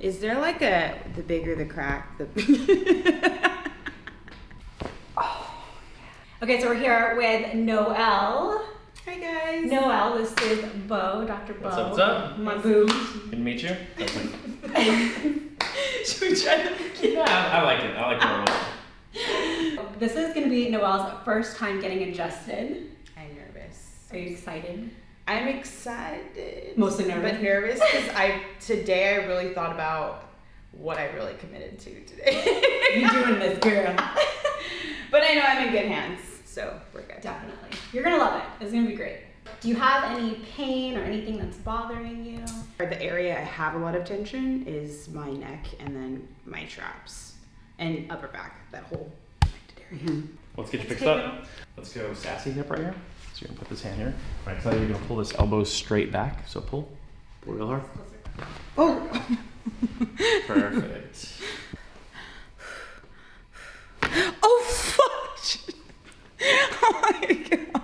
Is there like the bigger the crack, the... Oh. Okay, so we're here with Noel. Hi guys. Noel, this is Beau, Dr. Beau. What's up? My boo. Good to meet you. Should we try to... Yeah, I like it. I like normal. This is going to be Noel's first time getting adjusted. I'm nervous. Are you excited? I'm excited. Mostly nervous? But nervous because today I really thought about what I really committed to today. You're doing this, girl. But I know I'm in good hands, so we're good. Definitely. You're going to love it. It's going to be great. Do you have any pain or anything that's bothering you? The area I have a lot of tension is my neck and then my traps and upper back, that whole connected area. Let's get you fixed up. Let's go sassy hip right here. So you're gonna put this hand here. Right, so you're gonna pull this elbow straight back. So pull real hard. Oh! Perfect. Oh, fudge! Oh my god.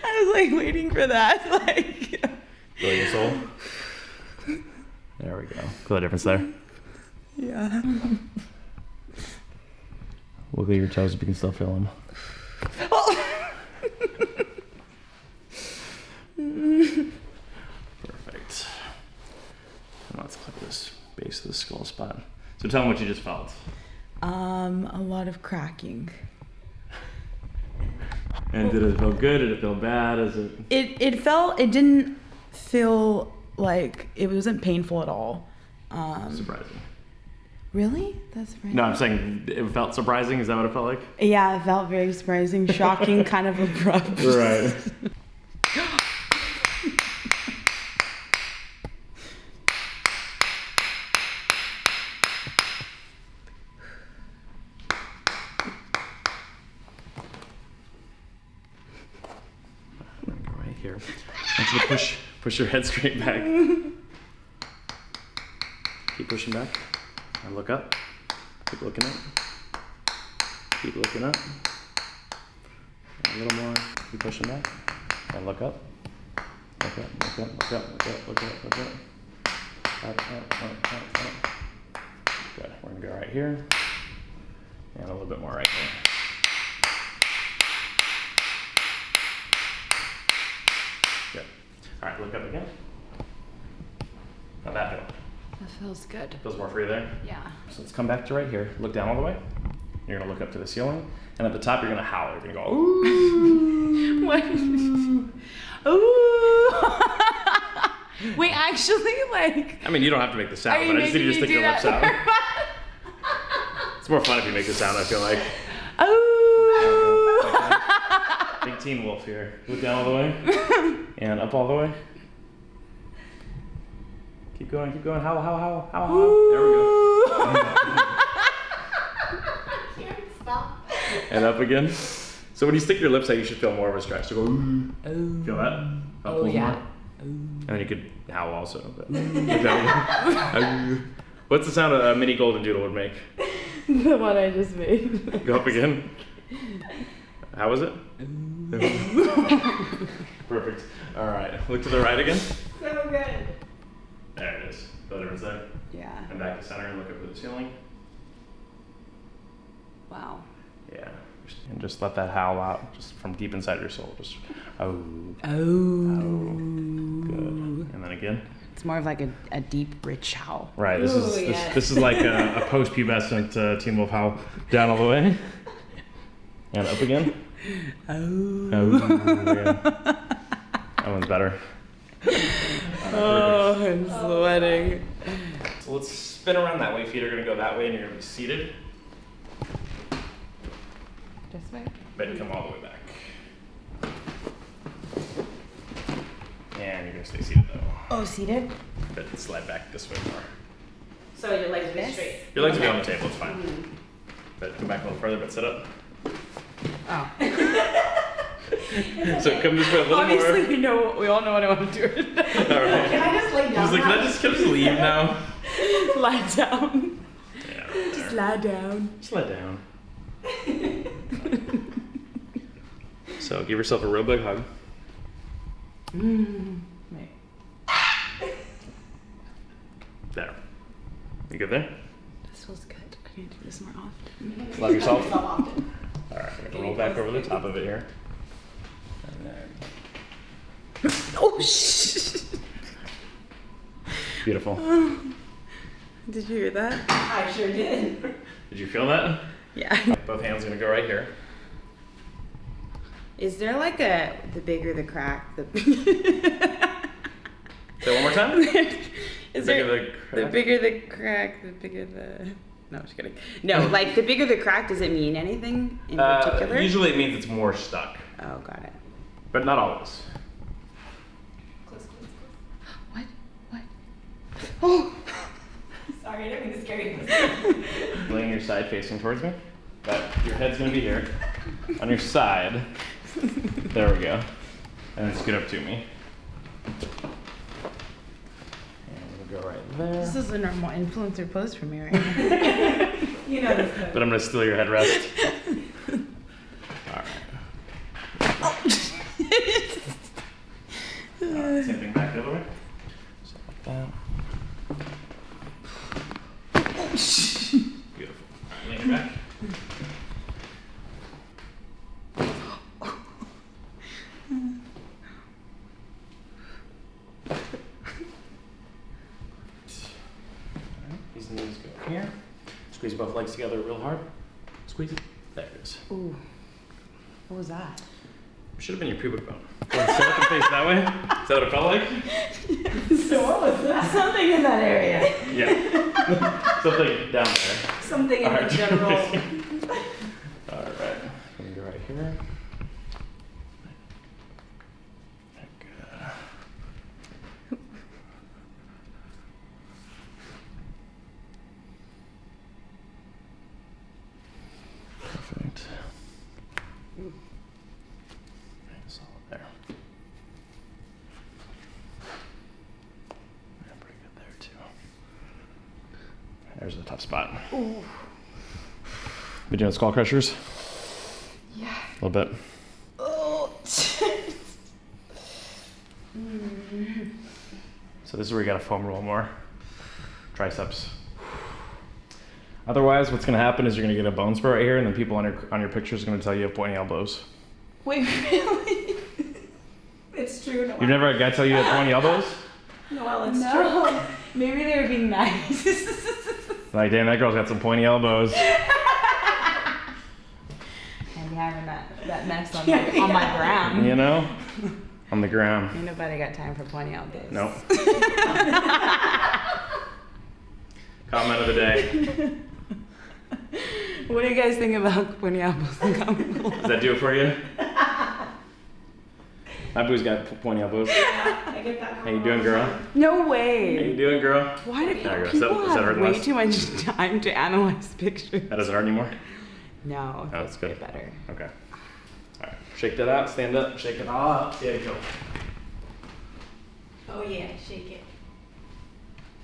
I was like waiting for that. Like. Really good soul. There we go. Feel the difference there? Yeah. Wiggle your toes if you can still feel them. Oh. Perfect. Now let's clip this base of the skull spot. So tell them what you just felt. A lot of cracking. And did it feel good? Did it feel bad? It didn't feel like, it wasn't painful at all. Surprising. Really? That's surprising. No, I'm saying it felt surprising. Is that what it felt like? Yeah, it felt very surprising, shocking, kind of abrupt. Right. Right here. I want you to push your head straight back. Keep pushing back. And look up. Keep looking up. Keep looking up. A little more. Keep pushing back. And look up. Look up, look up, look up, look up, look up, look up. Up. Good. We're gonna go right here. And a little bit more right here. Good. All right, look up again. How'd that feel? That feels good. Feels more free there? Yeah. So let's come back to right here. Look down all the way. You're gonna look up to the ceiling. And at the top, you're gonna howl. You're gonna go, ooh. What? Ooh. Wait, actually, like... I mean, you don't have to make the sound, but I just need you to stick your lips out. It's more fun if you make the sound, I feel like. Ooh. Big Teen Wolf here. Look down all the way. And up all the way. Keep going, howl. There we go. Can't stop. And up again. So when you stick your lips out, you should feel more of a stretch. So go, ooh. Ooh. Feel that? Oh, yeah. More. And then you could howl also. But what's the sound a mini golden doodle would make? The one I just made. Go up again. How was it? Perfect. All right. Look to the right again. So good. There it is. Feel the difference there? Yeah. And back to center and look up at the ceiling. Wow. Yeah. And just let that howl out, just from deep inside your soul. Just, oh. Good. And then again. It's more of like a deep, rich howl. Right. This Ooh, is yes. this is like a post-pubescent Teen Wolf howl. Down all the way. And up again. Yeah. That one's better. Oh, I'm sweating. So let's spin around that way. Feet are going to go that way, and you're going to be seated. This way? But come all the way back. And you're going to stay seated, though. Oh, seated? But slide back this way more. So your legs will be This? straight. Your legs will be on the table, it's fine. But come back a little further, but sit up. Oh. So come this way a little Obviously, more. we all know what I want to do. All right. Can I just lay down? He's like, can I just leave now? Lie down. Yeah. Just lie down. Just lie down. So give yourself a real big hug. Wait. There. good there? This feels good. I need to do this more often. Love yourself? Yourself often. All right, we're gonna roll back over the top of it here. And then, Oh, shit. beautiful. Did you hear that? I sure did. Did you feel that? Yeah. Both hands are gonna go right here. Is there like the bigger the crack, the Say it one more time. Is The bigger there the the crack? bigger the crack, the bigger the No, I'm just kidding. No, like the bigger the crack, does it mean anything in particular? Usually it means it's more stuck, Oh, got it. but not always. Close, close, What? What? Oh! close. Sorry, I didn't mean to scare you. Laying your side facing towards me, but your head's gonna be here. On your side. There we go. And then scoot up to me. And we'll go right there. This is a normal influencer pose for me right now. You know this. But I'm gonna steal your headrest. Alright. Same thing back the other way. So like that. Beautiful. Alright, lean back. These knees go here. Squeeze both legs together real hard. Squeeze it. There it is. Ooh. What was that? Should have been your pubic bone. Sit up and face that way. Is that what it felt like? So what was that? Something in that area. Yeah. Something down there. Something in the Alright. general. Alright. I'm gonna go right here. Good. Perfect. Solid there. Yeah, pretty good there too. There's the tough spot. Ooh. Been doing skull crushers? Yeah. A little bit. Oh. So this is where you gotta foam roll more. Triceps. Otherwise, what's gonna happen is you're gonna get a bone spur right here, and then people on your pictures are gonna tell you have pointy elbows. Wait, really? It's true. Noel. You've never had a guy tell you you had pointy elbows? Noel, it's true. No. Maybe they were being nice. Like, damn, that girl's got some pointy elbows. And having that mess on my ground. You know? On the ground. Ain't nobody got time for pointy elbows. Nope. Comment of the day. What do you guys think about pointy elbows and comic goals? Does that do it for you? My boo's got pointy elbows. Yeah, I get that. How you doing, girl? No How way. you doing, girl? Why do There you go. people Is that have hurting way less? too much time to analyze pictures? That doesn't hurt anymore? No, Oh, that's good. better. Okay. Alright. Shake that out, stand up, shake it all up. There you go. Oh yeah, shake it.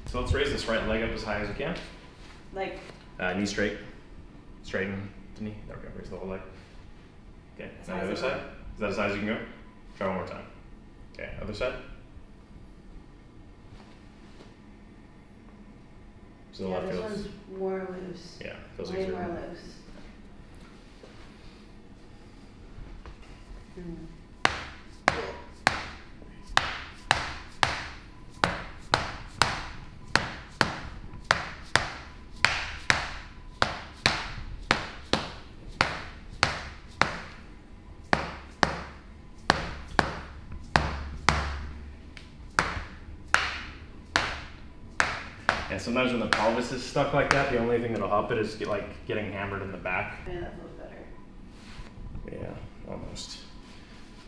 So let's raise this right leg up as high as we can. Like, Knee straight. Straighten the knee. There we go. Raise the whole leg. Okay. As Now high the other as I side. Is that as high as you can go? Try one more time. Okay. Other side. So the left feels. more loose. Yeah. Feels easier. loose. And sometimes when the pelvis is stuck like that, the only thing that'll help it is getting hammered in the back. Yeah, that feels better. Yeah, almost.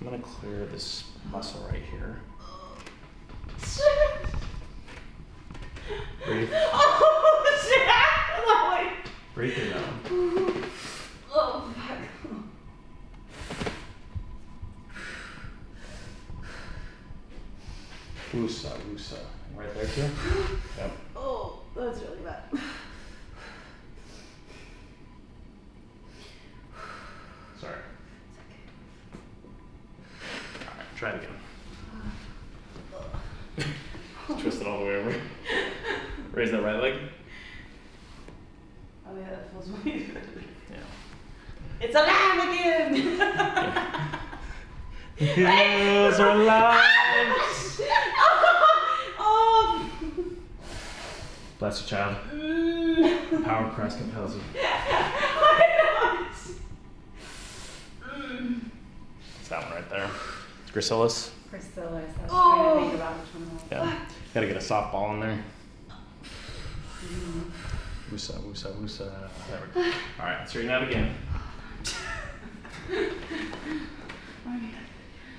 I'm gonna clear this muscle right here. Breathe. oh shit! Breathe it out. Oh fuck. Woosah, woosah. Right there too? Yep. Oh, that's really bad. Sorry. Alright, try it again. Twist it all the way over. Raise that right leg. yeah, that feels weird. Yeah. It's alive again! Heels are alive! Oh! Bless you, child. Power press compels you. It's that one right there. It's gracilis. Priscilla, so I was trying to think about which one it was. Yeah. Gotta get a soft ball in there. Woosah, woosah, woosah. There we go. Alright, straighten out again.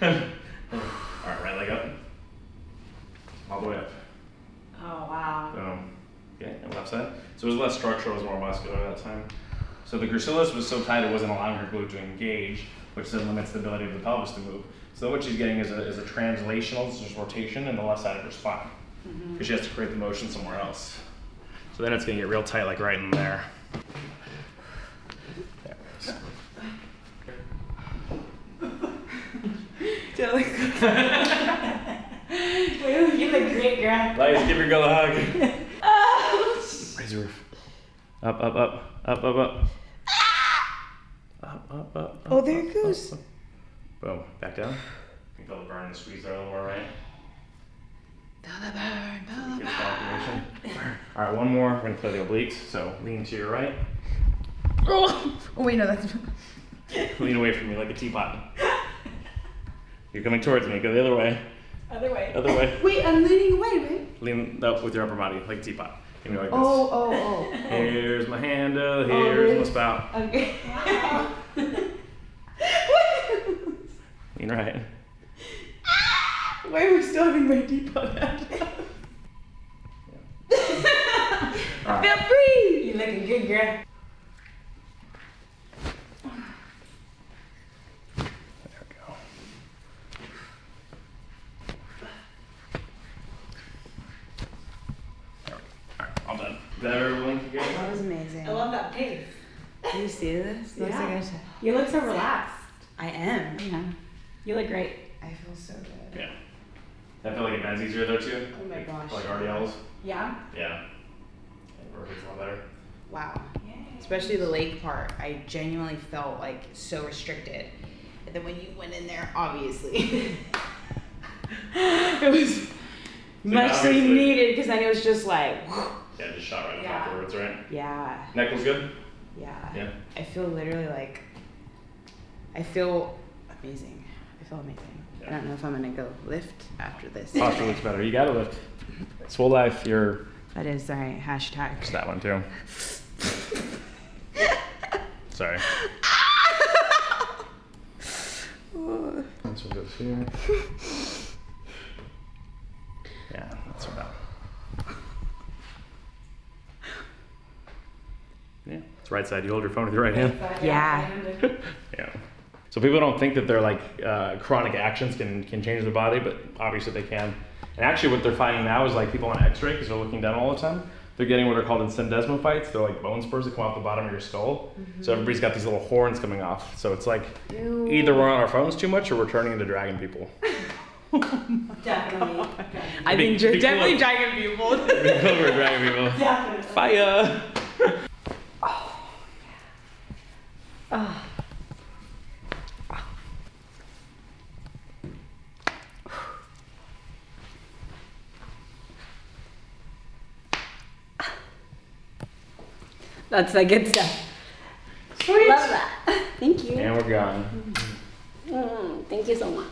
Alright, right leg up. All the way up. Oh, wow. Boom. Okay, and left side. So it was less structural, it was more muscular that time. So the gracilis was so tight it wasn't allowing her glute to engage, which then limits the ability of the pelvis to move. So what she's getting is a translational, it's just rotation in the left side of her spine. Because she has to create the motion somewhere else. So then it's gonna get real tight, like right in there. There it is. You look great, girl. Lais, give your girl a hug. Raise the roof. Up, up, up, up, up, up. Up, up, up. Oh, there it goes. Boom, back down. You can feel the burn and the squeeze there a little more, right? Feel the burn, feel the Good burn. circulation. All right, one more. We're gonna play the obliques. So lean to your right. Oh, wait, no, that's. Lean away from me like a teapot. You're coming towards me. Go the other way. Other way. Other way. Wait, I'm leaning away, right? Lean up with your upper body like a teapot. Give me like this. Oh. Here's my handle. Here's my spout. Okay. Lean right. Why are we still having my teapot out? I feel free! You looking good, girl. There we go. Alright, all done. Is that everyone you guys? That was amazing. I love that pace. Do you see this? Looks Yeah. like You look so relaxed. I am. Yeah. You look great. I feel so good. Yeah. I feel like it bends easier though too. Oh my gosh. Like RDLs. Yeah? Yeah. It works a lot better. Wow. Yay. Especially the leg part. I genuinely felt like so restricted. And then when you went in there, obviously, it was muchly obviously. needed because then it was just like, Yeah, just shot right up Yeah. afterwards, right? yeah, Neck was good? yeah. Yeah. I feel literally like, I feel amazing. I feel amazing. I Yeah. don't know if I'm gonna go lift after this. Posture looks better. You gotta lift. It's full life. You're. That is right. Hashtag. It's that one too. Sorry. This one goes here. Yeah, that's about. Yeah, it's right side. You hold your phone with your right hand. Yeah. Yeah. So people don't think that they're like chronic actions can change the body, but obviously they can. And actually what they're finding now is like people on x-ray, because they're looking down all the time, they're getting what are called syndesmophytes. They're like bone spurs that come off the bottom of your skull. So everybody's got these little horns coming off. So it's like either we're on our phones too much or we're turning into dragging people. Definitely. I Big- think you're big definitely club. dragging people. We're dragging people. Definitely. Fire! Oh. That's the good stuff. Sweet. Love that. Thank you. And we're gone. Thank you so much.